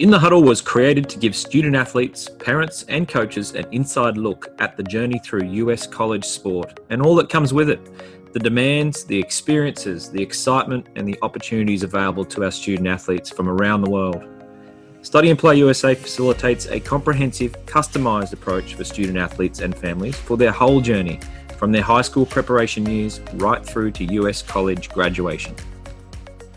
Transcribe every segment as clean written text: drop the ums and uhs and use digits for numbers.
In the Huddle was created to give student athletes, parents, and coaches an inside look at the journey through US college sport and all that comes with it. The demands, the experiences, the excitement, and the opportunities available to our student athletes from around the world. Study and Play USA facilitates a comprehensive, customised approach for student athletes and families for their whole journey, from their high school preparation years right through to US college graduation.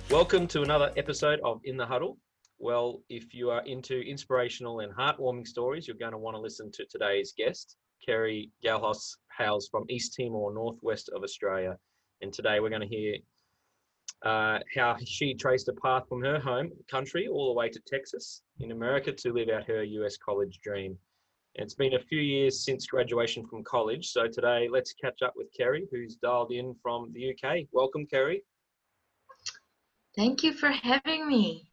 Welcome to another episode of In the Huddle. Well, if you are into inspirational and heartwarming stories, you're going to want to listen to today's guest, Kerry Galhos, hails from East Timor, northwest of Australia. And today we're going to hear how she traced a path from her home country all the way to Texas in America to live out her US college dream. And it's been a few years since graduation from college. So today, let's catch up with Kerry, who's dialed in from the UK. Welcome, Kerry. Thank you for having me.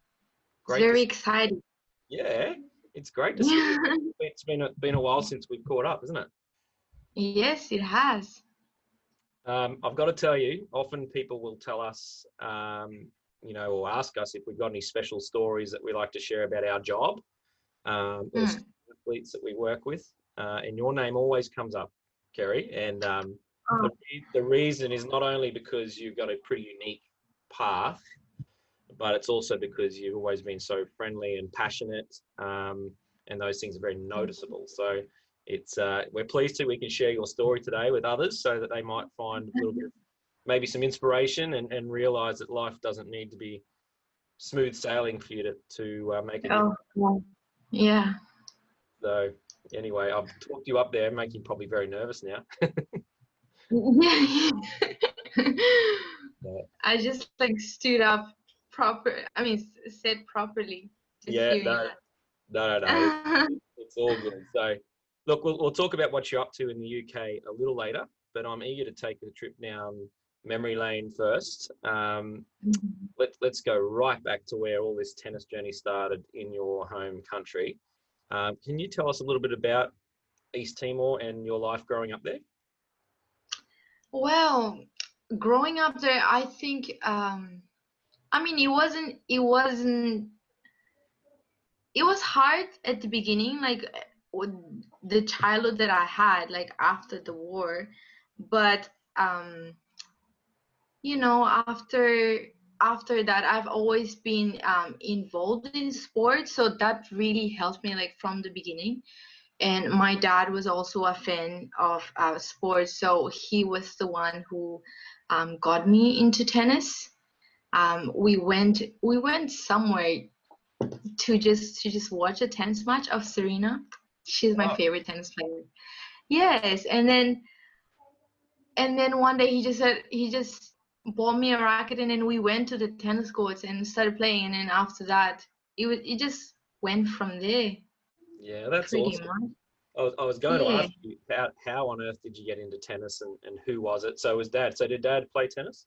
Great. Very excited. Yeah, it's great to see you. It's been a while since we've caught up, isn't it? Yes, it has. I've got to tell you, often people will tell us, or ask us if we've got any special stories that we like to share about our job, or athletes that we work with, and your name always comes up, Kerry. And the reason is not only because you've got a pretty unique path, but it's also because you've always been so friendly and passionate, and those things are very noticeable. So it's we're pleased we can share your story today with others so that they might find a little bit of maybe some inspiration and realize that life doesn't need to be smooth sailing for you to make it. Yeah. So anyway, I've talked you up there, making you probably very nervous now. Yeah. I just stood up said properly. No. It's all good. So look, we'll talk about what you're up to in the UK a little later, but I'm eager to take a trip down memory lane first. Let's go right back to where all this tennis journey started in your home country. Can you tell us a little bit about East Timor and your life growing up there? Well, growing up there, I think it was hard at the beginning, with the childhood that I had, after the war. But after that, I've always been involved in sports, so that really helped me from the beginning. And my dad was also a fan of sports, so he was the one who got me into tennis. We went somewhere to just watch a tennis match of Serena. She's my favorite tennis player. Yes, and then one day he just bought me a racket, and then we went to the tennis courts and started playing. And then after that, it just went from there. Yeah, that's pretty awesome. Much. I was going to ask you how on earth did you get into tennis and who was it? So it was Dad. So did Dad play tennis?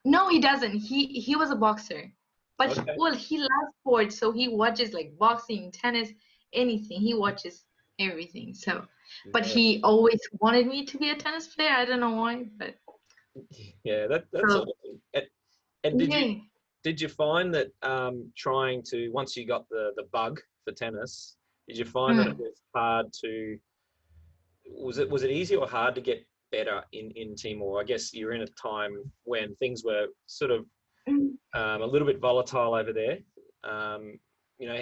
No, he doesn't. He was a boxer. But okay. He loves sports, so he watches boxing, tennis, anything. He watches everything. So, but he always wanted me to be a tennis player. I don't know why, but yeah, that's awesome. And did you find that trying to, once you got the bug for tennis, did you find that it was hard to? Was it easy or hard to get better in Timor? I guess you're in a time when things were sort of a little bit volatile over there.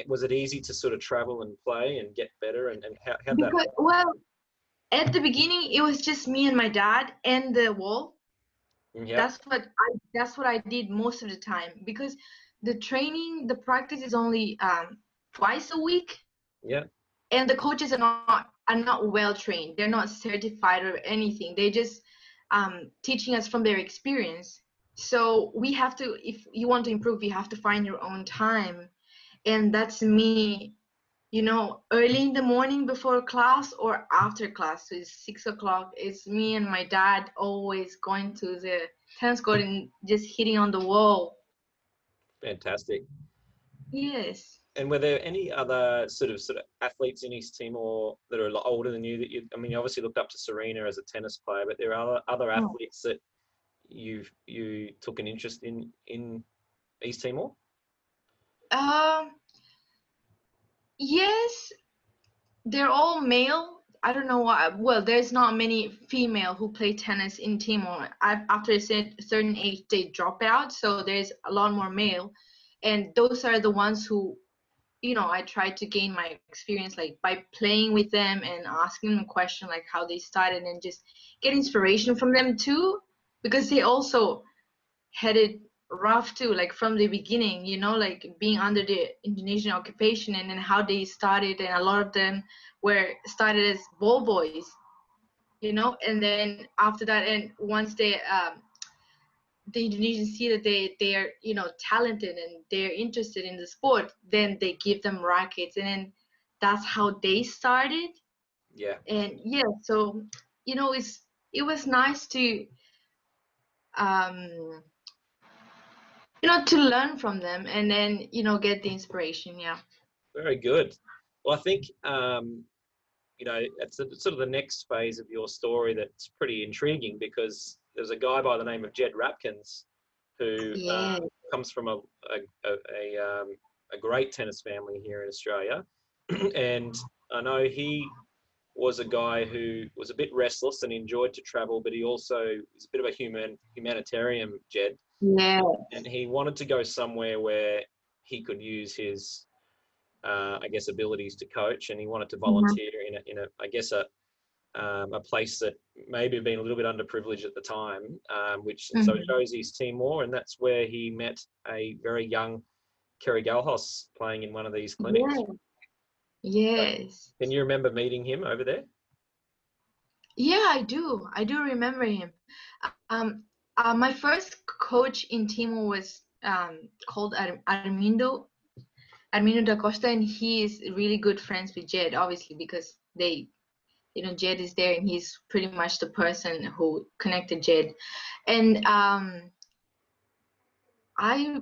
Was it easy to sort of travel and play and get better? And how that? Well, at the beginning, it was just me and my dad and the wall. Yep. That's what I did most of the time, because the practice is only twice a week. Yeah. And the coaches are not well trained. They're not certified or anything. They just teaching us from their experience. So we have to, if you want to improve, you have to find your own time. And that's me, early in the morning before class or after class. So it's 6 o'clock. It's me and my dad always going to the tennis court and just hitting on the wall. Fantastic. Yes. And were there any other sort of athletes in East Timor that are a lot older than you you obviously looked up to Serena as a tennis player, but there are other athletes that you took an interest in East Timor? Yes, they're all male. I don't know why. Well, there's not many female who play tennis in Timor. After a certain age, they drop out, so there's a lot more male, and those are the ones who, I try to gain my experience like by playing with them and asking them questions like how they started and just get inspiration from them too, because they also had it rough too, like from the beginning, like being under the Indonesian occupation and then how they started, and a lot of them were started as ball boys, and then after that, and once the Indonesians see that they are, talented and they're interested in the sport, then they give them rackets, and then that's how they started. Yeah. And yeah, so it was nice to um to learn from them and then get the inspiration. Yeah. Very good. Well, I think it's sort of the next phase of your story that's pretty intriguing, because there's a guy by the name of Jed Rapkins who Yeah. comes from a great tennis family here in Australia, and I know he was a guy who was a bit restless and enjoyed to travel, but he also is a bit of a humanitarian, Jed, Yeah. and he wanted to go somewhere where he could use his I guess abilities to coach, and he wanted to Mhm. volunteer in a I guess a place that maybe had been a little bit underprivileged at the time, and so he Mhm. chose East Timor, and that's where he met a very young Kerry Galhos playing in one of these clinics. Yeah. Yes. Can you remember meeting him over there? Yeah, I do remember him. um my first coach in Timor was called Armindo da Costa, and he is really good friends with Jed, obviously, because Jed is there, and he's pretty much the person who connected Jed. And I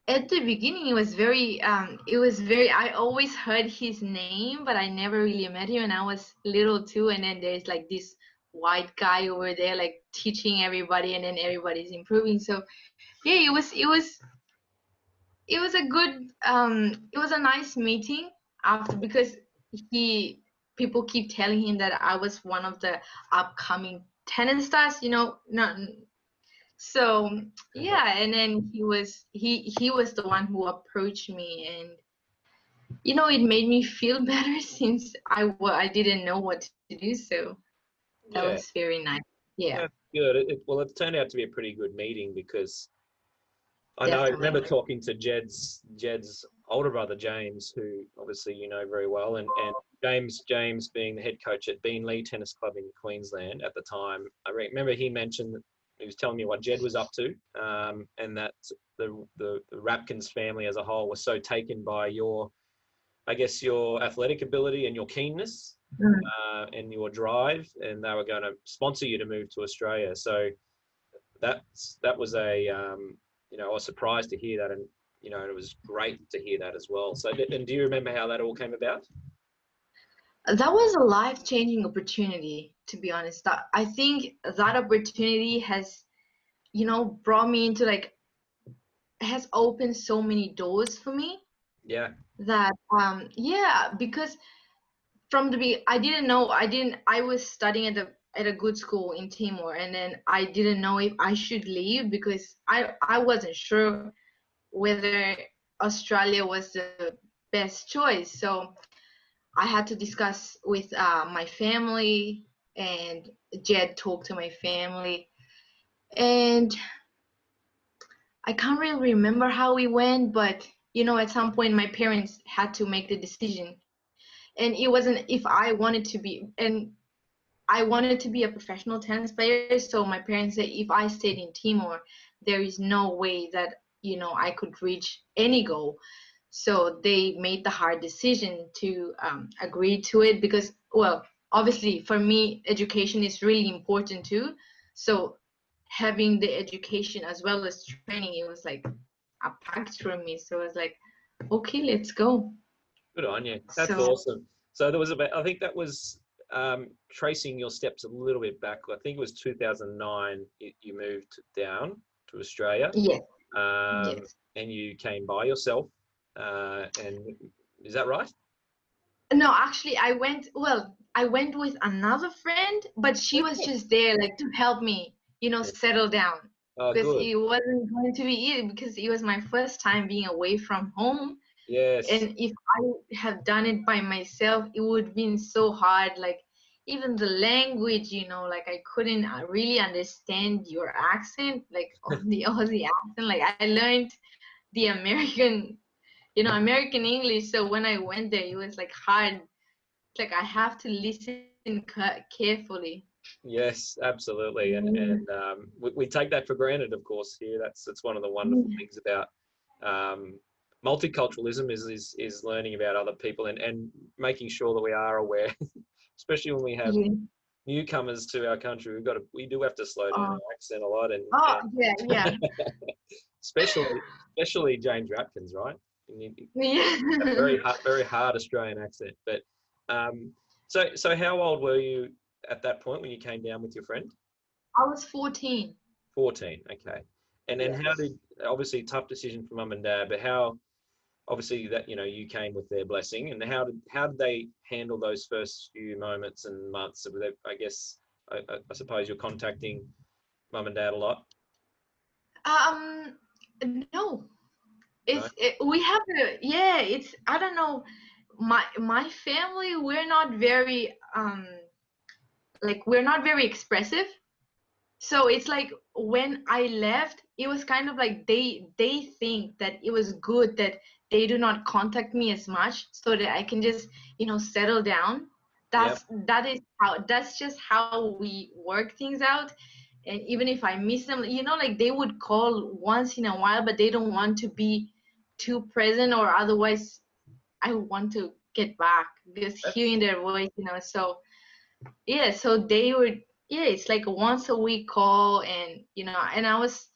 at the beginning it was very I always heard his name, but I never really met him, and I was little too. And then there's like this white guy over there like teaching everybody, and then everybody's improving. So yeah, it was a good it was a nice meeting after, because he people keep telling him that I was one of the upcoming tennis stars, not so yeah. And then he was the one who approached me, and it made me feel better since I didn't know what to do, so that Yeah, was very nice. Yeah, that's good. Well, it turned out to be a pretty good meeting, because I remember definitely. talking to Jed's older brother James, who obviously you know very well, and James being the head coach at Beenleigh Tennis Club in Queensland at the time. I remember he mentioned that he was telling me what Jed was up to, and that the Rapkins family as a whole was so taken by I guess your athletic ability and your keenness, Mm. and your drive, and they were going to sponsor you to move to Australia. So that was I was surprised to hear that, and it was great to hear that as well. So, and do you remember how that all came about? That was a life-changing opportunity, to be honest. I think that opportunity has, brought me into like has opened so many doors for me Yeah, that yeah, because from I didn't know, I was studying at a good school in Timor, and then I didn't know if I should leave because I wasn't sure whether Australia was the best choice. So I had to discuss with my family, and Jed talked to my family, and I can't really remember how we went, but at some point my parents had to make the decision, and it wasn't if I wanted to be, and I wanted to be a professional tennis player. So my parents said if I stayed in Timor, there is no way that I could reach any goal. So they made the hard decision to agree to it because, well, obviously for me, education is really important too. So having the education as well as training, it was like a pact for me. So I was like, okay, let's go. good on you. That's So awesome. So there was I think that was tracing your steps a little bit back. I think it was 2009. You moved down to Australia, yes, um, yes. and you came by yourself, and Is that right? No, actually, I went with another friend, but she was just there like to help me, Yeah. settle down Oh, because good. it wasn't going to be easy because it was my first time being away from home. Yes. And if I have done it by myself, it would have been so hard. Like even the language, like I couldn't really understand your accent, like on the Aussie accent. Like I learned the American English. So when I went there, it was like hard. It's like I have to listen carefully. Yes, absolutely, Mm. and we take that for granted, of course. Here, that's one of the wonderful things about um, multiculturalism is learning about other people and making sure that we are aware, especially when we have Yeah. newcomers to our country. We do have to slow down Oh, our accent a lot, oh, and yeah, yeah, especially James Ratkins, right? A yeah. very hard Australian accent. But um, so how old were you at that point when you came down with your friend? I was 14. 14. Okay. And then how Yes. did obviously tough decision for mum and dad, but how obviously that you came with their blessing, and how did they handle those first few moments and months? I guess I suppose you're contacting mum and dad a lot, Um, no, no? we have a, yeah, it's, I don't know, my family, we're not very we're not very expressive. So it's like when I left, it was kind of like they think that it was good that they do not contact me as much so that I can just, settle down. Yep. That's just how we work things out. And even if I miss them, like they would call once in a while, but they don't want to be too present, or otherwise I want to get back because That's hearing their voice, so yeah, so they would, yeah, it's like a once a week call, and and I was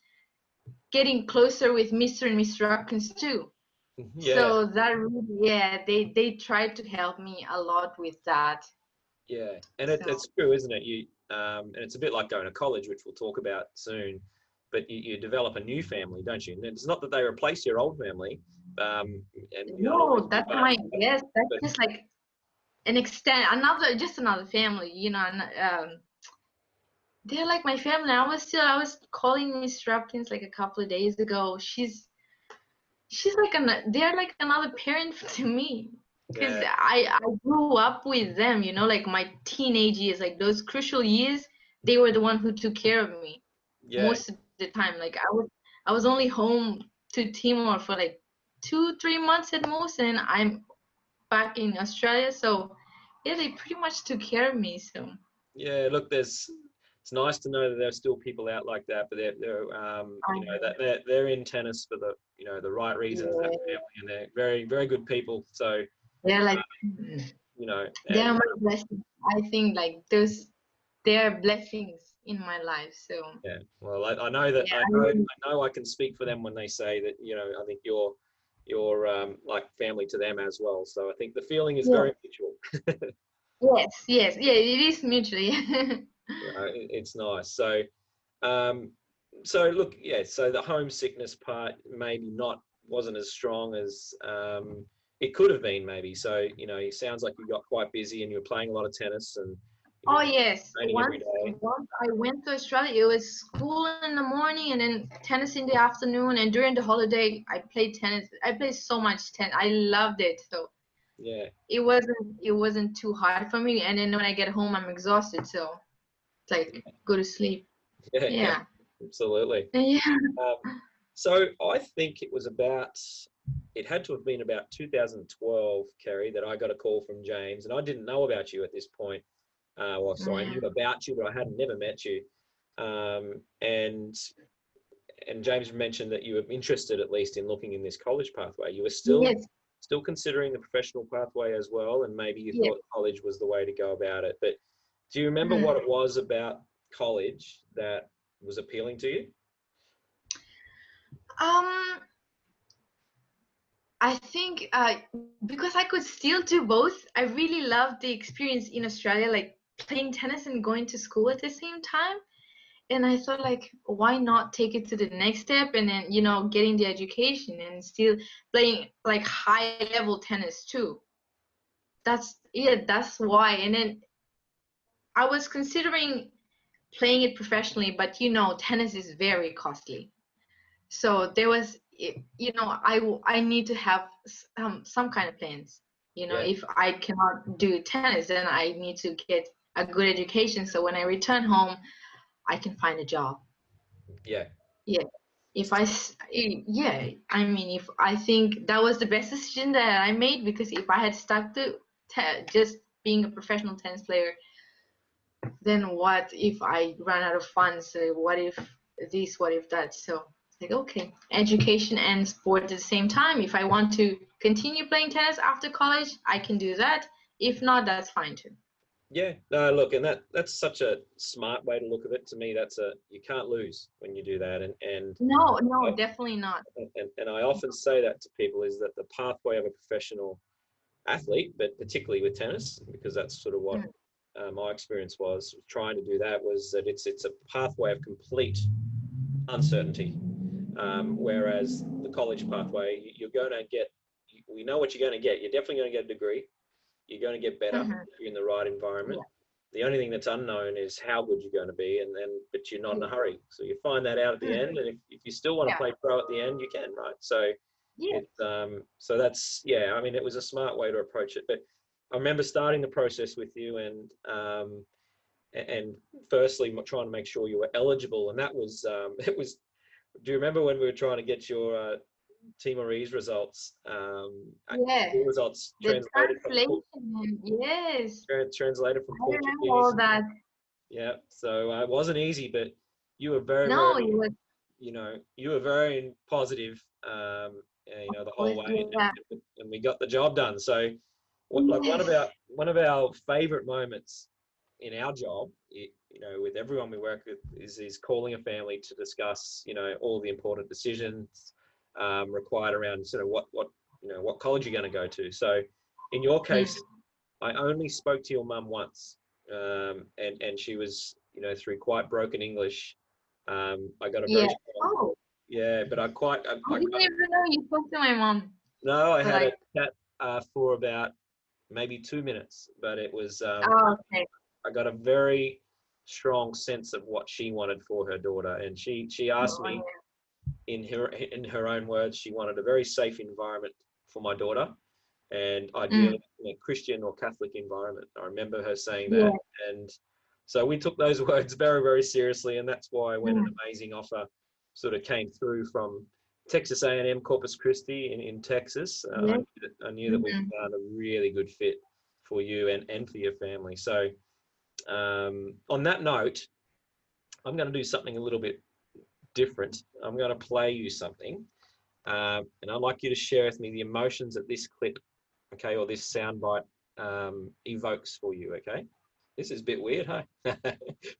getting closer with Mr. and Miss Ruckins too. yeah. So that really, yeah, they tried to help me a lot with that. Yeah, and So it's true, isn't it? And it's a bit like going to college, which we'll talk about soon. But you develop a new family, don't you? And it's not that they replace your old family, and you don't always no, feel that's bad my, about it. yes, that's But just like an extent, just another family, and they're like my family. I was calling Miss Ruckins like a couple of days ago. She's like they're like another parent to me because yeah, I grew up with them, like my teenage years, like those crucial years, they were the one who took care of me yeah, most of the time. Like I was only home to Timor for like 2-3 months at most, and I'm back in Australia. So yeah, they pretty much took care of me. So yeah. Look, it's nice to know that there's still people out like that, but they're um, that they're in tennis for the the right reasons. That yeah, family, and they're very very good people. So they're like they're and my blessings. I think like those they're blessings in my life. So yeah, well, I know that yeah, I really, I know I can speak for them when they say that I think you're like family to them as well. So I think the feeling is yeah, very mutual. yes, yes, yeah, it is mutually. It's nice. Um, so look, yeah. So the homesickness part maybe not wasn't as strong as it could have been, maybe. So it sounds like you got quite busy and you were playing a lot of tennis and you Oh were yes, training every day. once I went to Australia, it was school in the morning and then tennis in the afternoon. And during the holiday, I played tennis. I played so much tennis. I loved it. So Yeah, it wasn't too hard for me. And then when I get home, I'm exhausted. So it's like go to sleep. yeah, Yeah, absolutely. yeah. Um, so I think it had to have been about 2012, Kerry, that I got a call from James, and I didn't know about you at this point. Well, sorry, I knew about you, but I had never met you. Um, and and James mentioned that you were interested, at least, in looking in this college pathway. You were Yes, still considering the professional pathway as well, and maybe you yes. thought college was the way to go about it. But do you remember what Mhm. it was about college that was appealing to you? Um, I think because I could still do both, I really loved the experience in Australia, like playing tennis and going to school at the same time. and I thought like, why not take it to the next step and then, you know, getting the education and still playing like high level tennis too. That's why. And then I was considering playing it professionally, but you know, tennis is very costly. So there was, you know, I need to have some kind of plans. You know, Yeah, if I cannot do tennis, then I need to get a good education. So when I return home, I can find a job. yeah, Yeah. Yeah, I mean, if I think that was the best decision that I made, because if I had stuck to just being a professional tennis player, then what if I run out of funds? What if this? What if that? So it's like, okay, education and sport at the same time. If I want to continue playing tennis after college, I can do that. If not, that's fine too. yeah. No, look, and that's such a smart way to look at it. To me, that's a you can't lose when you do that, and No, no, I, definitely not. and I often say that to people is that the pathway of a professional athlete, but particularly with tennis, because that's sort of what Mm. my experience was trying to do that, was that it's a pathway of complete uncertainty. Whereas the college pathway, you're going to get, we know what you're going to get. You're definitely going to get a degree. You're going to get better Mhm. if you're in the right environment. The only thing that's unknown is how good you're going to be, and then but you're not in a hurry. So you find that out at the Mm. end, and if you still want to Yeah, play pro at the end, you can, right? So yeah. it's so that's yeah. I mean, it was a smart way to approach it. But I remember starting the process with you, and firstly trying to make sure you were eligible, and that was it was. Do you remember when we were trying to get your Timorese results, Yeah, school results the translated from translation, yes, translated from I remember all Portuguese? that. Yeah, so it wasn't easy, but you were very, No, very, it was, you were very positive, the whole was way, yeah. and we got the job done. So, like Yes. one of our favorite moments in our job, with everyone we work with, is calling a family to discuss, all the important decisions required around sort of what college you're going to go to. So, in your Mm. case, I only spoke to your mum once, and she was, through quite broken English. I got a very Yeah. strong, Oh, yeah, but I didn't even know you spoke to my mom. no, I So had a like, chat for about maybe 2 minutes, but it was, oh, okay. I got a very strong sense of what she wanted for her daughter, and she asked Oh, me yeah. in her own words, she wanted a very safe environment for my daughter, and Mm. ideally in a Christian or Catholic environment. I remember her saying that, Yeah. and so we took those words very, very seriously, and that's why when an Mm. amazing offer sort of came through from Texas A&M Corpus Christi in Texas, Yeah. I knew that we Mm-hmm. found a really good fit for you and for your family. So on that note, I'm going to do something a little bit different. I'm going to play you something, and I'd like you to share with me the emotions that this clip, okay, or this soundbite evokes for you, okay? This is a bit weird, hey?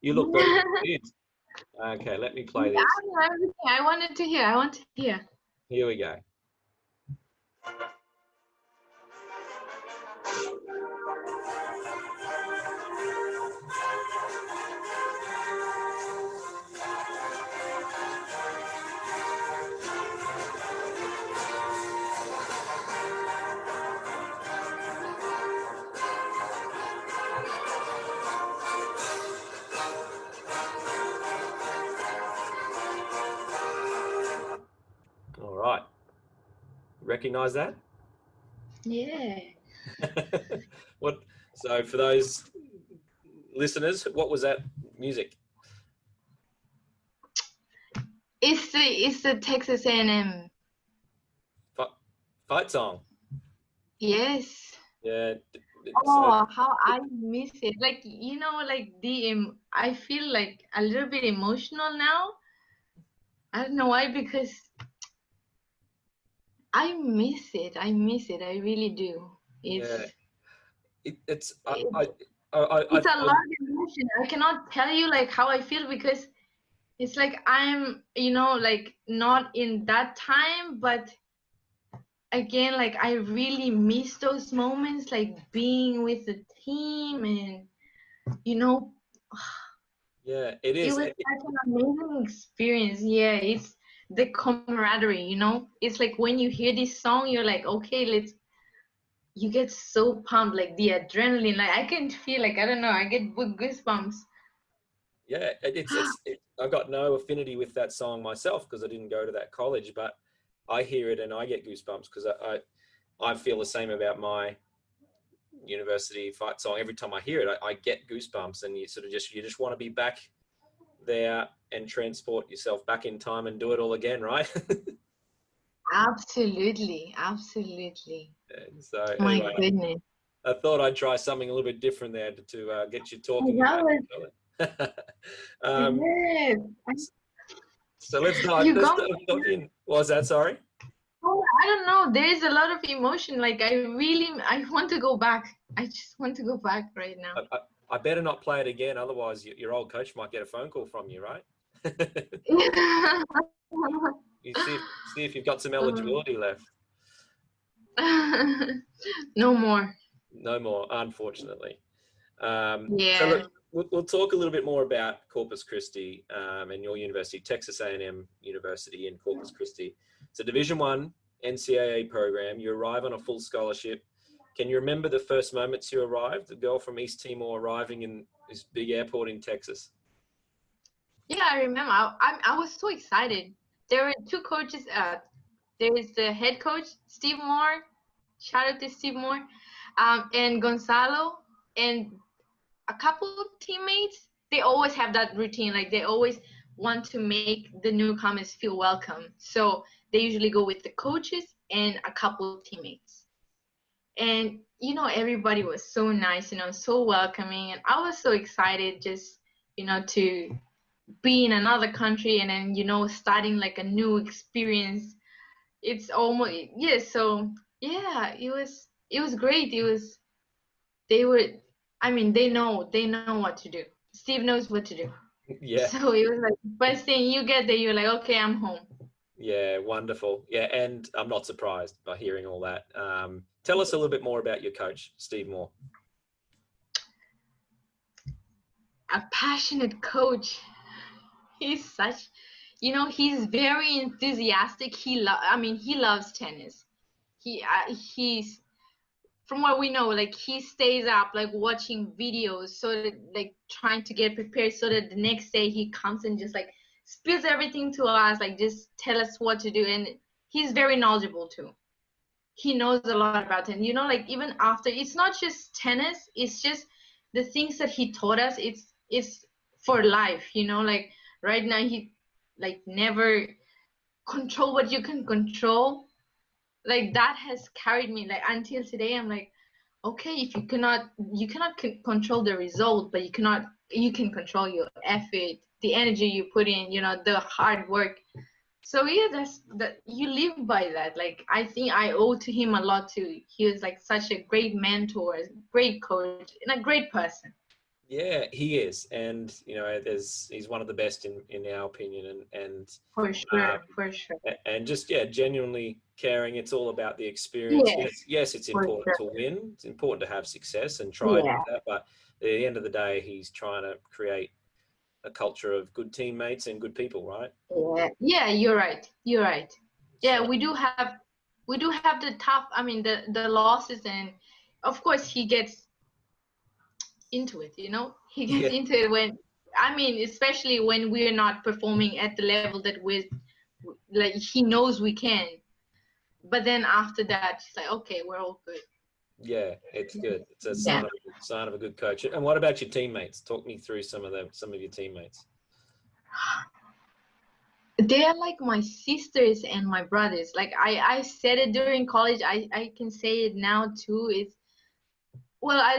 You look very confused. Okay, let me play Yeah, this. I'm listening. I wanted to hear. I want to hear. Here we go. All right. Recognize that? Yeah. What? So for those listeners, what was that music? It's the Texas A&M. Fi- Fight song. Yes. Yeah. So Oh, how I miss it. Like, you know, like I feel like a little bit emotional now. I don't know why, because I miss it. I miss it. I really do. yeah, it's It, I it's a lot of emotion. I cannot tell you like how I feel, because it's like I'm, you know, like not in that time, but again, like I really miss those moments, like being with the team and, you know, Yeah, it It is. was such an amazing experience. Yeah, it's the camaraderie, you know? It's like when you hear this song, you're like, okay, let's, you get so pumped, like the adrenaline. Like I can feel like, I don't know, I get goosebumps. Yeah, I've got no affinity with that song myself because I didn't go to that college, but I hear it and I get goosebumps because I feel the same about my university fight song. Every time I hear it, I get goosebumps, and you sort of you just want to be back there and transport yourself back in time and do it all again, right? Absolutely, absolutely. And so My anyway, goodness. I thought I'd try something a little bit different there to get you talking That about was, college. um, yes. so You let's got dive me. in. What was that? Sorry. Oh, I don't know. There's a lot of emotion. Like I want to go back. I just want to go back right now. I better not play it again, otherwise your old coach might get a phone call from you, right? You see if you've got some eligibility left. No more. No more, unfortunately. So Yeah. look, we'll talk a little bit more about Corpus Christi and your university, Texas A&M University in Corpus Christi. It's a Division One NCAA program. You arrive on a full scholarship. Can you remember the first moments you arrived? The girl from East Timor arriving in this big airport in Texas. Yeah, I remember. I was so excited. There were two coaches. There is the head coach, Steve Moore. Shout out to Steve Moore, and Gonzalo, and a couple of teammates. They always have that routine. Like they always want to make the newcomers feel welcome. So they usually go with the coaches and a couple of teammates. And everybody was so nice, so welcoming, and I was so excited just to be in another country, and then starting like a new experience. It's almost, yeah. So yeah, it was great. They were, I mean, they know what to do. Steve knows what to do. Yeah. So it was like first thing you get there, you're like, okay, I'm home. Yeah, wonderful. Yeah, and I'm not surprised by hearing all that. Tell us a little bit more about your coach, Steve Moore. A passionate coach. He's such, he's very enthusiastic. He loves tennis. He's, from what we know, like he stays up like watching videos, so that, like trying to get prepared so that the next day he comes and just like spills everything to us, like just tell us what to do. And he's very knowledgeable too. He knows a lot about it. Like even after, it's not just tennis, it's just the things that he taught us. It's for life. Like right now he like never control what you can control. Like that has carried me like until today. I'm like, okay, if you cannot control the result, but you can control your effort, the energy you put in, the hard work. So yeah, that's that, you live by that. Like I think I owe to him a lot too. He was like such a great mentor, great coach, and a great person. Yeah, he is, and he's one of the best in our opinion, For um, sure, for sure. and just genuinely caring. It's all about the experience. Yes, Yes, it's for important sure. to win. It's important to have success and try to Yeah, do that. But at the end of the day, he's trying to create a culture of good teammates and good people, right? yeah, yeah. You're right. You're right. So Yeah, we do have the tough. I mean, the losses, and of course he gets into it. He gets yeah, into it when, I mean, especially when we're not performing at the level that we're like. He knows we can, but then after that, it's like, okay, we're all good. yeah, it's good. It's a Yeah. sign of a good coach. And what about your teammates? Talk me through some of your teammates. They are like my sisters and my brothers. Like I said it during college. I can say it now too. It's, well, I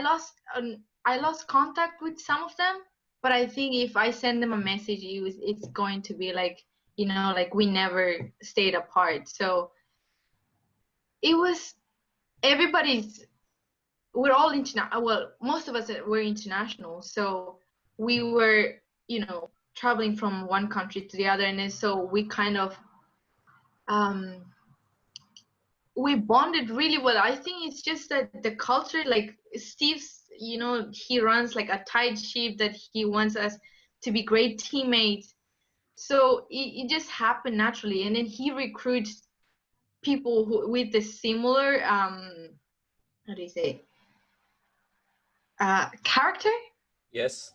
lost contact with some of them, but I think if I send them a message, it's going to be like, like we never stayed apart. So it was, everybody's, we're all international. Well, most of us were international, so we were, traveling from one country to the other, and then so we kind of um we bonded really well. I think it's just that the culture, like Steve's, he runs like a tight ship that he wants us to be great teammates. So it just happened naturally. And then he recruits people with the similar, how do you say, character. Yes.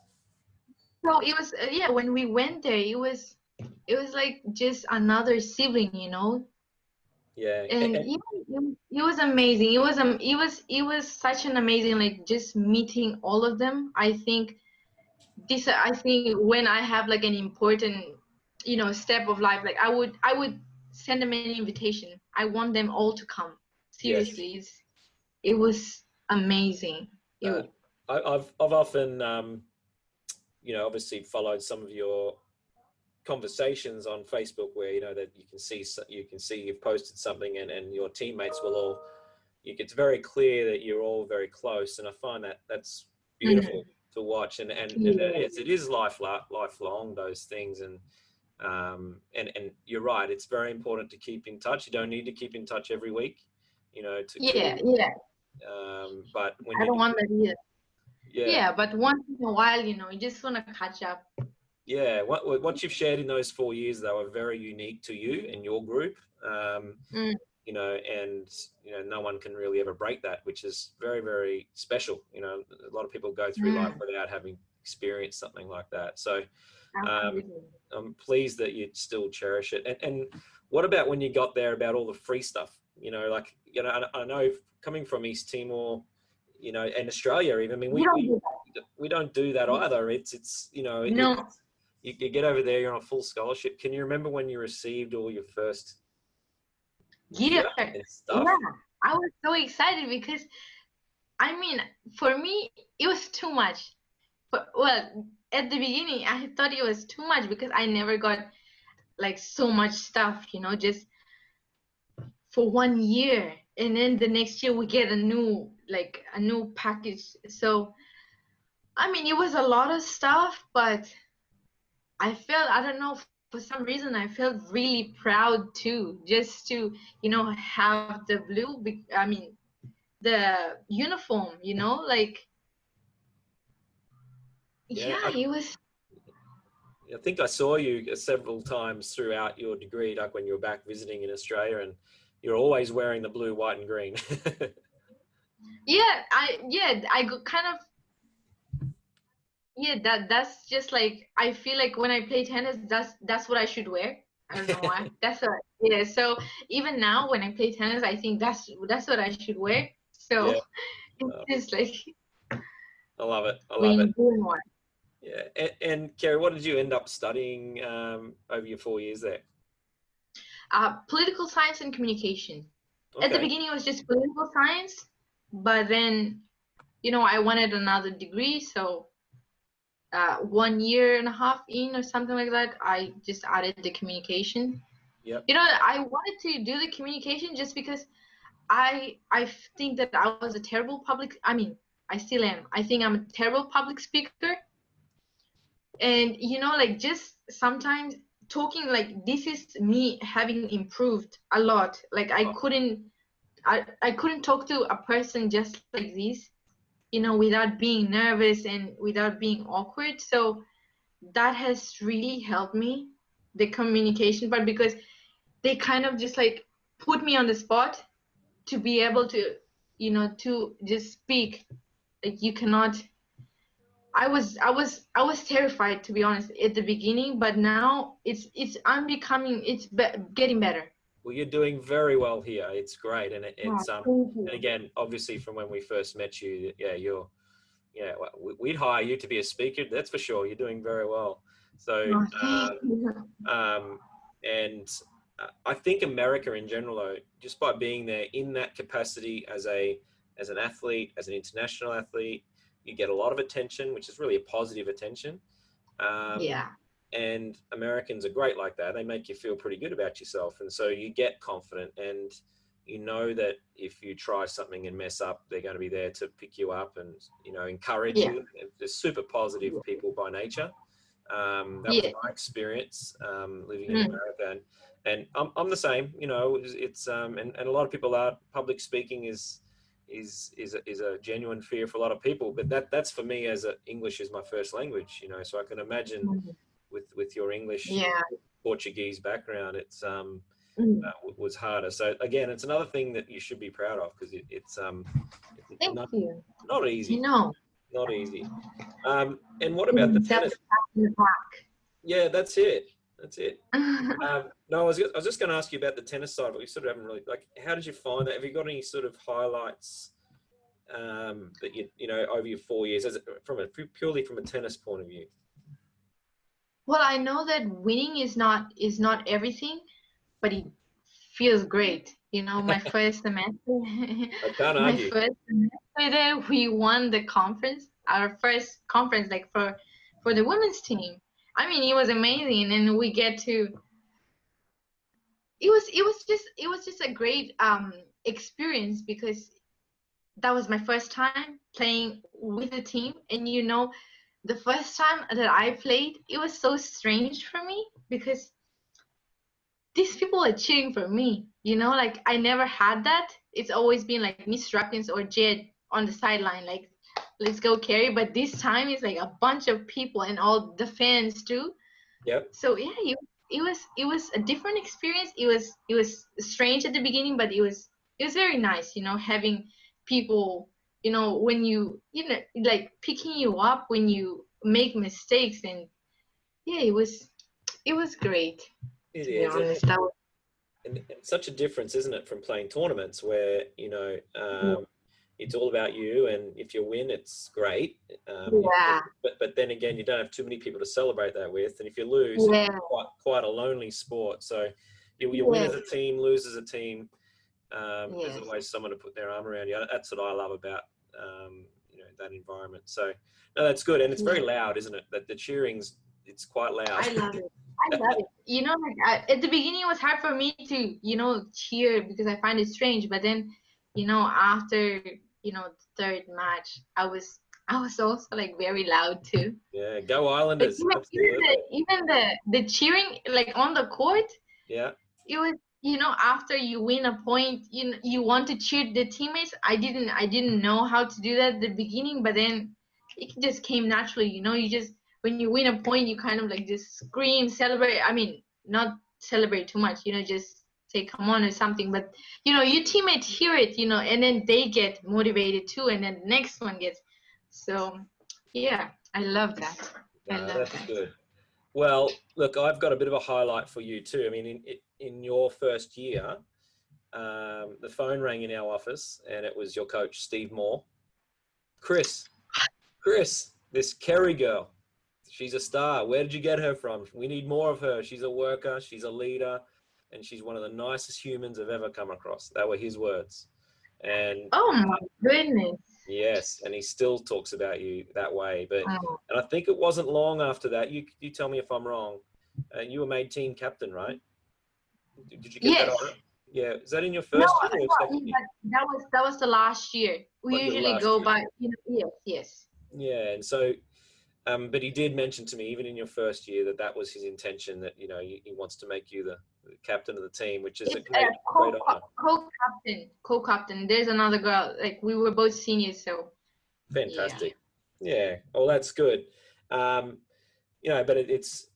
So it was, yeah, when we went there, it was like just another sibling, Yeah. And it was amazing. It was such an amazing, like, just meeting all of them. I think when I have like an important, step of life, like I would send them an invitation. I want them all to come. Yes. Seriously, it was amazing. Uh, I've often, obviously followed some of your conversations on Facebook where, that you can see you've posted something and your teammates will all, it's very clear that you're all very close. And I find that that's beautiful to watch. And Yeah. it is lifelong, those things. And you're right. It's very important to keep in touch. You don't need to keep in touch every week, Yeah, but when I you don't want that either. yeah. Yeah, but once in a while, you just want to catch up. Yeah, what you've shared in those 4 years, though, are very unique to you and your group. Mm. And no one can really ever break that, which is very, very special. A lot of people go through life without having experienced something like that. So I'm pleased that you still cherish it. And what about when you got there, about all the free stuff? I know coming from East Timor, and Australia even. I mean, we don't do that either. It's No. you get over there, you're on a full scholarship. Can you remember when you received all your first Yeah, and stuff? yeah. I was so excited because, I mean, for me, it was too much. But, well, at the beginning, I thought it was too much because I never got like so much stuff, just for 1 year. And then the next year we get a new package. So, I mean, it was a lot of stuff, but I don't know, for some reason, I felt really proud too, just to, have the blue, I mean, the uniform, like, Yeah, yeah, it was, I think I saw you several times throughout your degree, like when you were back visiting in Australia, and you're always wearing the blue, white, and green. I got kind of, yeah, that's just like, I feel like when I play tennis, that's what I should wear. I don't know why. Yeah. So even now when I play tennis, I think that's what I should wear. So Yeah, it's just like I love it. I love it. being doing one. Yeah, and Kerry, what did you end up studying over your 4 years there? Political science and communication. At the Okay. beginning, it was just political science, but then, I wanted another degree, so 1 year and a half in or something like that, I just added the communication. Yep. I wanted to do the communication just because I think that I was a terrible public. I mean, I still am. I think I'm a terrible public speaker, and like, just sometimes talking, like, this is me having improved a lot. Like, I couldn't talk to a person just like this, without being nervous and without being awkward. So that has really helped me, the communication part, because they kind of just like put me on the spot to be able to, to just speak. Like, you cannot. I was terrified, to be honest, at the beginning, but now it's getting better. Well, you're doing very well here. It's great, and Yeah, it's thank you. and again, obviously, from when we first met you, we'd hire you to be a speaker. That's for sure. You're doing very well. So, Oh, thank you. and I think America in general, though, just by being there in that capacity as an athlete, as an international athlete, you get a lot of attention, which is really a positive attention. Yeah. And Americans are great like that. They make you feel pretty good about yourself. And so you get confident, and you know that if you try something and mess up, they're going to be there to pick you up and, encourage Yeah. you. They're super positive people by nature. That was Yeah. my experience living in America. And I'm the same, it's, and a lot of people are, public speaking is is a genuine fear for a lot of people. But that's for me, as English is my first language, you know. So I can imagine Mhm. with your English Yeah. Portuguese background, it's Mm. was harder. So again, it's another thing that you should be proud of, because it's Thank you. not You easy, know, not easy. And what about the giving self tennis? in the back. Yeah, that's it. That's it. No, I was just going to ask you about the tennis side, but we sort of haven't really, like, how did you find that? Have you got any sort of highlights that you know over your 4 years, as from a purely from a tennis point of view? Well, I know that winning is not everything, but it feels great. You know, my first semester, I can't my argue. first semester there, we won the conference, our first conference, like for the women's team. I mean, it was amazing, and we get to. It was just a great experience because that was my first time playing with a team, and the first time that I played, it was so strange for me because these people are cheering for me. Like I never had that. It's always been like Miss Ruckins or Jed on the sideline, like let's go Kerry. But this time it's like a bunch of people and all the fans too. Yep. So yeah, it was a different experience. It was strange at the beginning, but it was very nice. Having people, when like picking you up when you make mistakes, and yeah, it was great, It to be is. honest. That was And such a difference, isn't it, from playing tournaments where, you know, it's all about you, and if you win, it's great. yeah, But then again, you don't have too many people to celebrate that with, and if you lose, it's yeah, quite a lonely sport. So you win yeah, as a team, lose as a team. There's yes, always someone to put their arm around you. That's what I love about that environment. So no, that's good, and it's very yeah. loud, isn't it? That the cheering's it's quite loud. I love it. I love it. Like at the beginning, it was hard for me to, cheer because I find it strange. But then, after, the third match, I was also like very loud too. Yeah, go Like Islanders! even the Absolutely. even the cheering like on the court, Yeah. it was, after you win a point, you want to cheer the teammates. I didn't know how to do that at the beginning, but then it just came naturally. You just, when you win a point, you kind of like just scream, celebrate. I mean, not celebrate too much, just say come on or something. But your teammates hear it, and then they get motivated too, and then the next one gets. So yeah, I love that. I No, love that's that. good. Well, look, I've got a bit of a highlight for you too. I mean, in your first year, the phone rang in our office, and it was your coach, Steve Moore. Chris, Chris, this Kerry girl, she's a star. Where did you get her from? We need more of her. She's a worker, she's a leader, and she's one of the nicest humans I've ever come across. That were his words. And Oh my goodness. yes, and he still talks about you that way. But Oh, and I think it wasn't long after that. You tell me if I'm wrong. You were made team captain, right? Did you get that yes. honor? Yeah. Is that in your No, first year or second year? but that was the last year. We What, your usually last go year? by, yes, yes. Yeah. And so, but he did mention to me, even in your first year, that was his intention. That he wants to make you the captain of the team, which is a It's a great honor. co-captain, co-captain. There's another girl. Like we were both seniors, so yeah. Fantastic. Yeah. Well, that's good. Um, but it's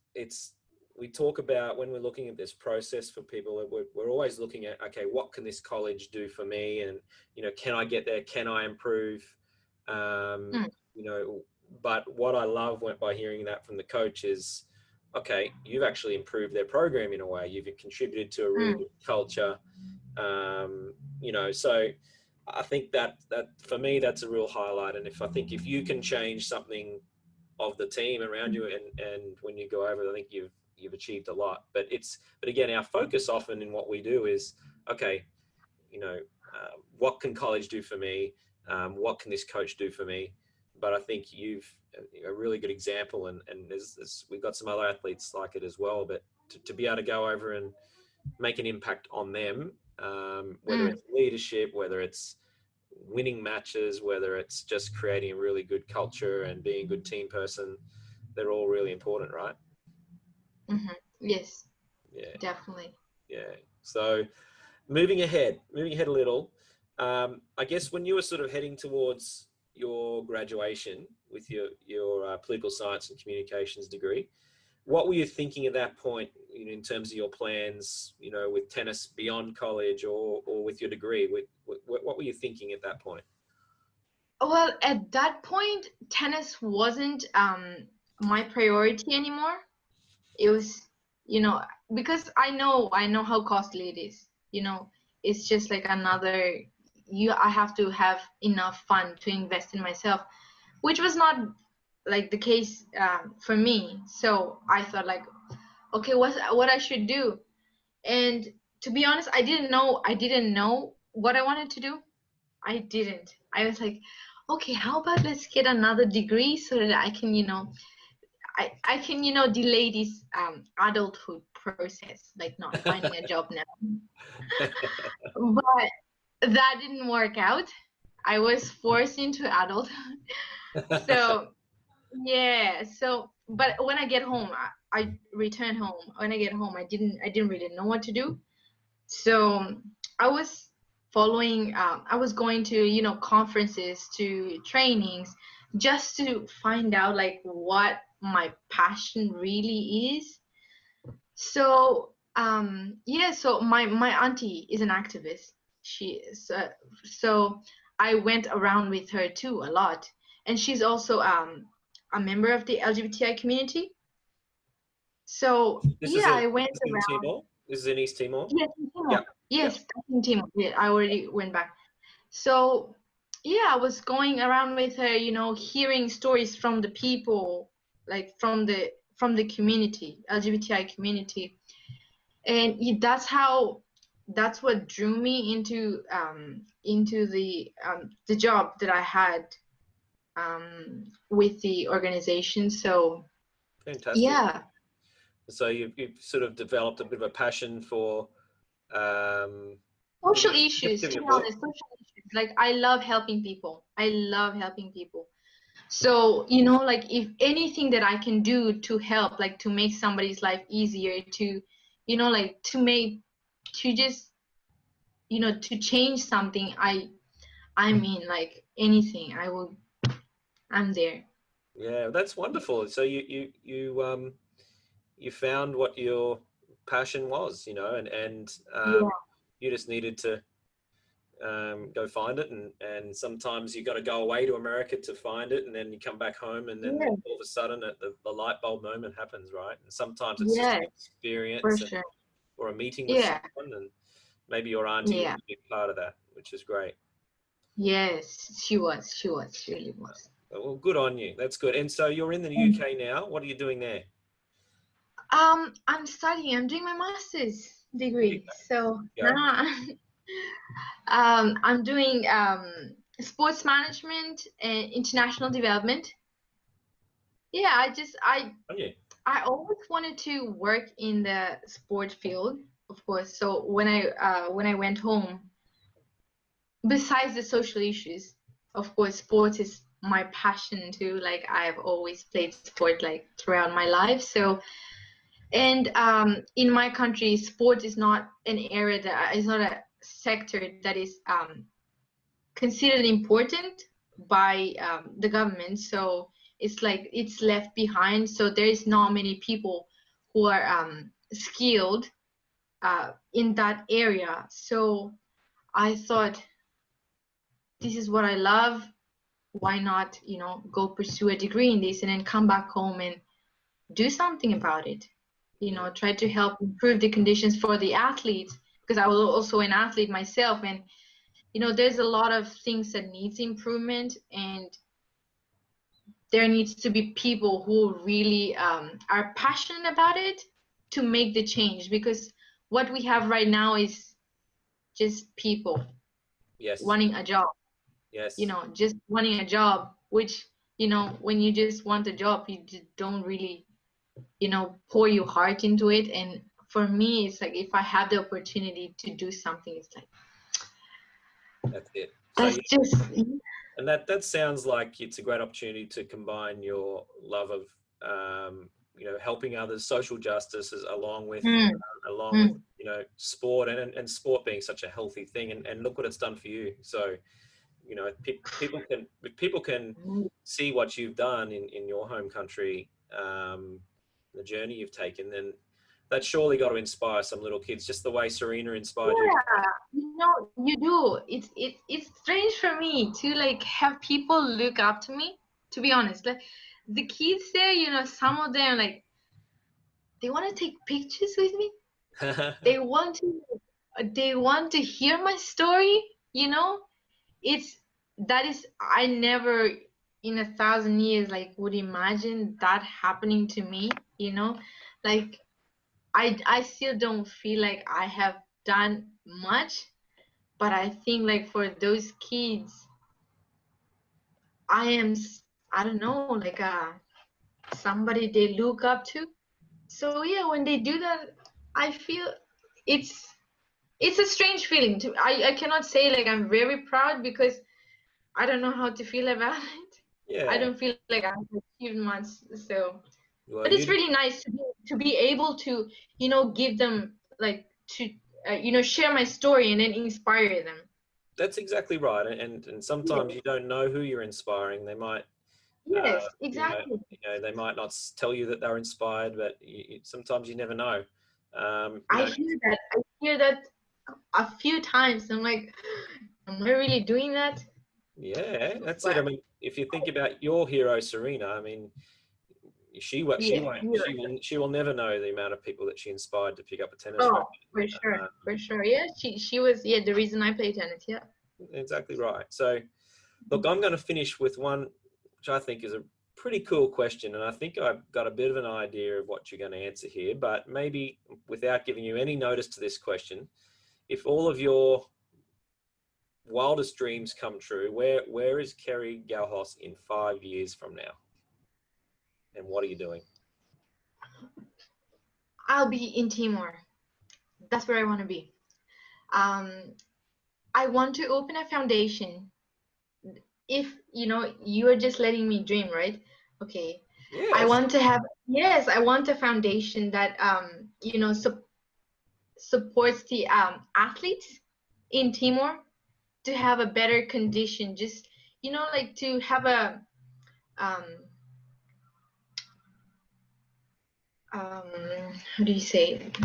we talk about when we're looking at this process for people, we're always looking at, okay, what can this college do for me, and can I get there, can I improve, um, Mm, you know but what I love by hearing that from the coach is, okay, you've actually improved their program in a way, you've contributed to a really mm, good culture, so I think that for me, that's a real highlight. And if you can change something of the team around you, and when you go over, I think you've achieved a lot. But again, our focus often in what we do is, okay, what can college do for me? What can this coach do for me? But I think you've a really good example, and we've got some other athletes like it as well. But to be able to go over and make an impact on them, whether mm, it's leadership, whether it's winning matches, whether it's just creating a really good culture and being a good team person, they're all really important, right? mm-hmm. Yes, Yeah, definitely. yeah. So moving ahead a little. I guess when you were sort of heading towards your graduation with your political science and communications degree, what were you thinking at that point, in terms of your plans, with tennis beyond college or with your degree? What were you thinking at that point? Well, at that point, tennis wasn't my priority anymore. It was, you know, because I know how costly it is. It's just like another. I have to have enough fun to invest in myself, which was not like the case for me. So I thought like, okay, what I should do. And to be honest, I didn't know what I wanted to do. I didn't. I was like, okay, how about let's get another degree so that I can, I can, delay this adulthood process, like not finding a job now. But that didn't work out. I was forced into adulthood. So yeah, but when I get home, I return home. When I get home, I didn't really know what to do. So I was I was going to, conferences, to trainings, just to find out like what my passion really is. So yeah, so my auntie is an activist. She is, so I went around with her too a lot, and she's also a member of the LGBTI community. So This is yeah, in, I went this is in around. Timor. This is in East Timor. Yes, in Timor. Yeah, yeah. Yes, back in Timor. Yeah, I already went back. So yeah, I was going around with her, hearing stories from the people, like from the community, LGBTI community, and that's what drew me into the job that I had with the organization. So Fantastic. yeah. So you've sort of developed a bit of a passion for um, Social giving issues, to be giving work. honest, social issues. Like I love helping people. I love helping people. So, like if anything that I can do to help, like to make somebody's life easier, like to just, to change something, I mean, like anything, I'm there. Yeah, that's wonderful. So you found what your passion was, and Yeah. you just needed to go find it, and sometimes you got to go away to America to find it, and then you come back home, and then Yeah. all of a sudden the light bulb moment happens, right? And sometimes it's just Yeah, an for experience sure. or a meeting with Yeah. someone, and maybe your auntie was Yeah. a big part of that, which is great. Yes, she really was. Well, good on you. That's good. And so you're in the UK now. What are you doing there? I'm studying. I'm doing my master's There degree. So you go. now I'm doing sports management and international development. Yeah, On you. I always wanted to work in the sport field, of course. So when I went home, besides the social issues, of course, sports is my passion too. Like I've always played sport like throughout my life. So and in my country, sport is not an area that is not a sector that is considered important by the government. So it's like it's left behind. So there is not many people who are skilled in that area. So I thought this is what I love. Why not, go pursue a degree in this and then come back home and do something about it? Yeah. Try to help improve the conditions for the athletes, because I was also an athlete myself, and there's a lot of things that needs improvement, and there needs to be people who really are passionate about it to make the change, because what we have right now is just people Yes. wanting a job, Yes. just wanting a job, which when you just want a job, you just don't really pour your heart into it. And for me, it's like if I have the opportunity to do something, it's like That's it. So that's just and that sounds like it's a great opportunity to combine your love of helping others, social justice, along with Mm, along with mm. sport, and sport being such a healthy thing, and look what it's done for you. So if people can see what you've done in your home country, the journey you've taken, then that's surely got to inspire some little kids, just the way Serena inspired you. Yeah, you do. It's strange for me to like have people look up to me. To be honest, like the kids there, some of them like they want to take pictures with me. They want to, they want to hear my story. It's that is I never in 1,000 years like would imagine that happening to me. Like I still don't feel like I have done much. But I think like for those kids, I don't know, like somebody they look up to. So yeah, when they do that, I feel it's it's a strange feeling. I cannot say like I'm very proud because I don't know how to feel about it. I Yeah. don't feel like I've achieved much. So, Well, but it's really nice to be able to give them like to share my story and then inspire them. that's exactly right. And sometimes Yes, you don't know who you're inspiring. They might, uh, yes, exactly. they might not tell you that they're inspired, but sometimes you never know. I hear that. I hear that a few times. I'm like, am I really doing that? Yeah, that's it. I But mean, if you think about your hero, Serena, I mean, she yeah, won't, you're she will never know the amount of people that she inspired to pick up a tennis oh, racket. for sure, Uh, for sure. Yeah, she was the reason I play tennis. Yeah. exactly right. So, look, I'm going to finish with one, which I think is a pretty cool question, and I think I've got a bit of an idea of what you're going to answer here. But maybe without giving you any notice to this question, if all of your wildest dreams come true, where is Kerry Galhos in 5 years from now, and what are you doing? I'll be in Timor. That's where I want to be. Um, I want to open a foundation. If you are just letting me dream, right? Okay. I Yes. want to have yes, I want a foundation that supports the athletes in Timor to have a better condition. Just like to have a um, how do you say it?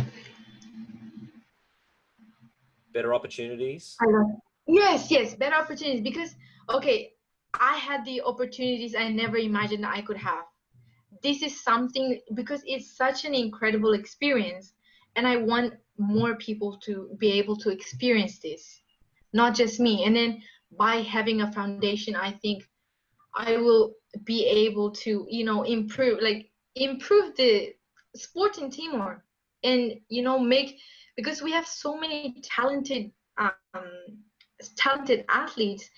Better opportunities. I don't- Yes, yes, better opportunities because okay, I had the opportunities I never imagined I could have. This is something because it's such an incredible experience, and I want more people to be able to experience this, not just me. And then by having a foundation, I think I will be able to, improve the sport in Timor and, make because we have so many talented athletes,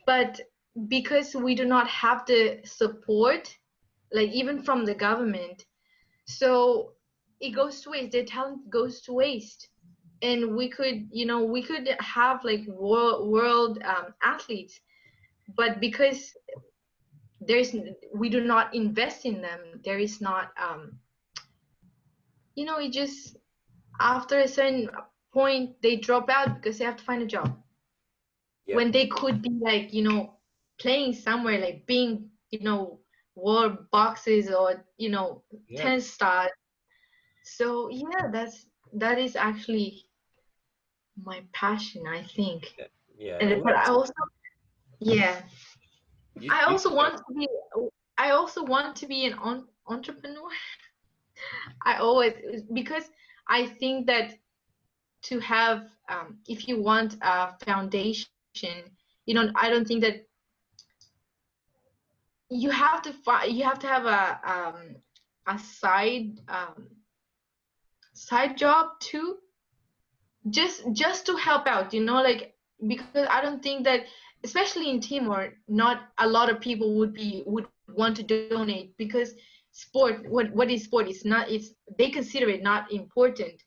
but because we do not have the support, like even from the government, so it goes to waste. The talent goes to waste. And we could have like world athletes, but because there's we do not invest in them, there is not it just after a certain point they drop out because they have to find a job Yep. when they could be like playing somewhere, like being world boxes or Yeah. tennis stars. So yeah, that is actually my passion, I think. Yeah. Yeah. And Well, but I also yeah I you also want to be an entrepreneur. I always because I think that to have if you want a foundation, I don't think that you have to have a side job too, just to help out, like because I don't think that especially in Timor, not a lot of people would want to donate because sport what is sport, it's not it's they consider it not important.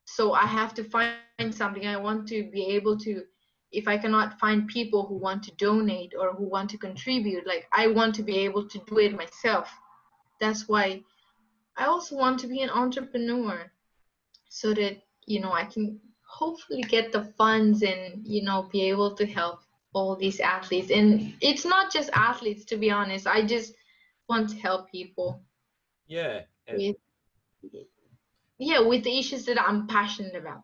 So I have to find something. I want to be able to, if I cannot find people who want to donate or who want to contribute, like I want to be able to do it myself. That's why I also want to be an entrepreneur so that, I can hopefully get the funds and, be able to help all these athletes. And it's not just athletes, to be honest. I just want to help people Yeah, and with, yeah, with the issues that I'm passionate about.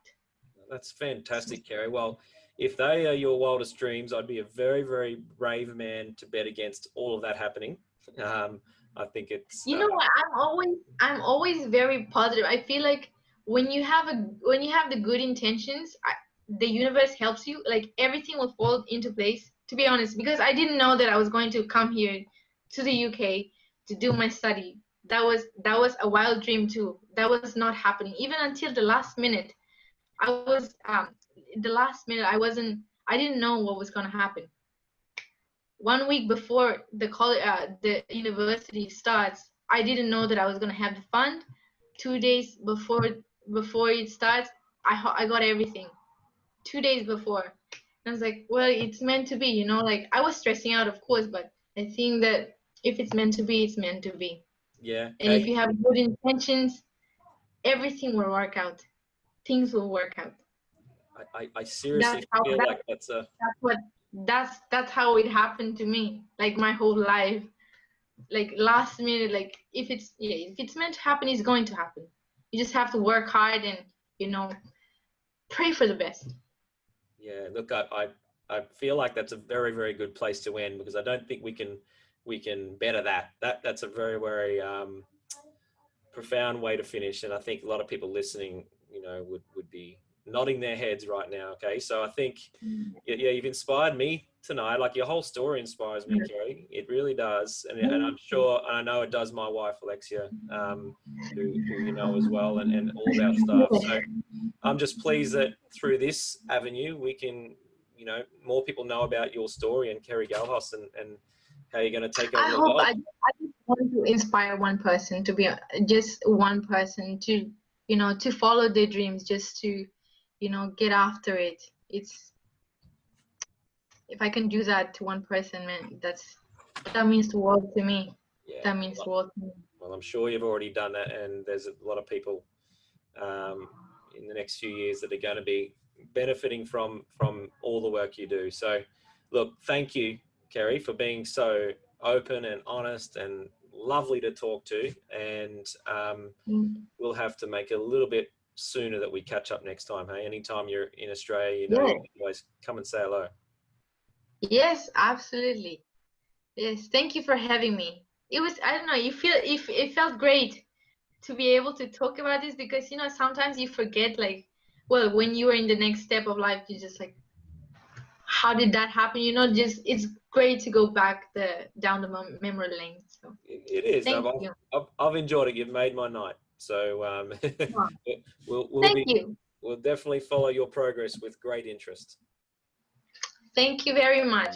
that's fantastic, Kerry. Well, if they are your wildest dreams, I'd be a very, very brave man to bet against all of that happening. Um, I think it's You know what? I'm always very positive. I feel like when you have the good intentions, the universe helps you. Like everything will fall into place. To be honest, because I didn't know that I was going to come here to the UK to do my study. That was a wild dream too. That was not happening even until the last minute. I was the last minute. I didn't know what was going to happen. 1 week before the university starts, I didn't know that I was gonna have the fund. 2 days before it starts, I got everything. 2 days before, and I was like, well, it's meant to be, Like I was stressing out, of course, but I think that if it's meant to be, it's meant to be. yeah. And if you have good intentions, everything will work out. Things will work out. I seriously That's how feel that's like that's a that's what that's how it happened to me. Like my whole life. Like last minute, like if it's meant to happen, it's going to happen. You just have to work hard and pray for the best. yeah. Look, I feel like that's a very, very good place to end because I don't think we can better that. That's a very, very profound way to finish, and I think a lot of people listening, would be nodding their heads right now. Okay, so I think, yeah, you've inspired me tonight. Like your whole story inspires me, Kerry. It really does, and I'm sure, and I know it does my wife Alexia, who you know as well, and all of our staff. So I'm just pleased that through this avenue we can, more people know about your story and Kerry Galhos and how you're going to take over I the hope world. I just want to inspire one person to be just one person to follow their dreams, just to get after it. It's If I can do that to one person, man, that means the world to me. Yeah. That means the world to me. Well, I'm sure you've already done that, and there's a lot of people um, in the next few years that are going to be benefiting from all the work you do. So, look, thank you, Kerry, for being so open and honest and lovely to talk to. And Mm. we'll have to make it a little bit sooner that we catch up next time. Hey, anytime you're in Australia, you Yes, can always come and say hello. yes, absolutely. Yes, thank you for having me. I don't know, it felt great to be able to talk about this because sometimes you forget, like, well, when you are in the next step of life, you just like, how did that happen? Just it's great to go back down the memory lane. So It is. thank you. I've enjoyed it. You've made my night. So Oh, we'll thank be you. we'll definitely follow your progress with great interest. Thank you very much.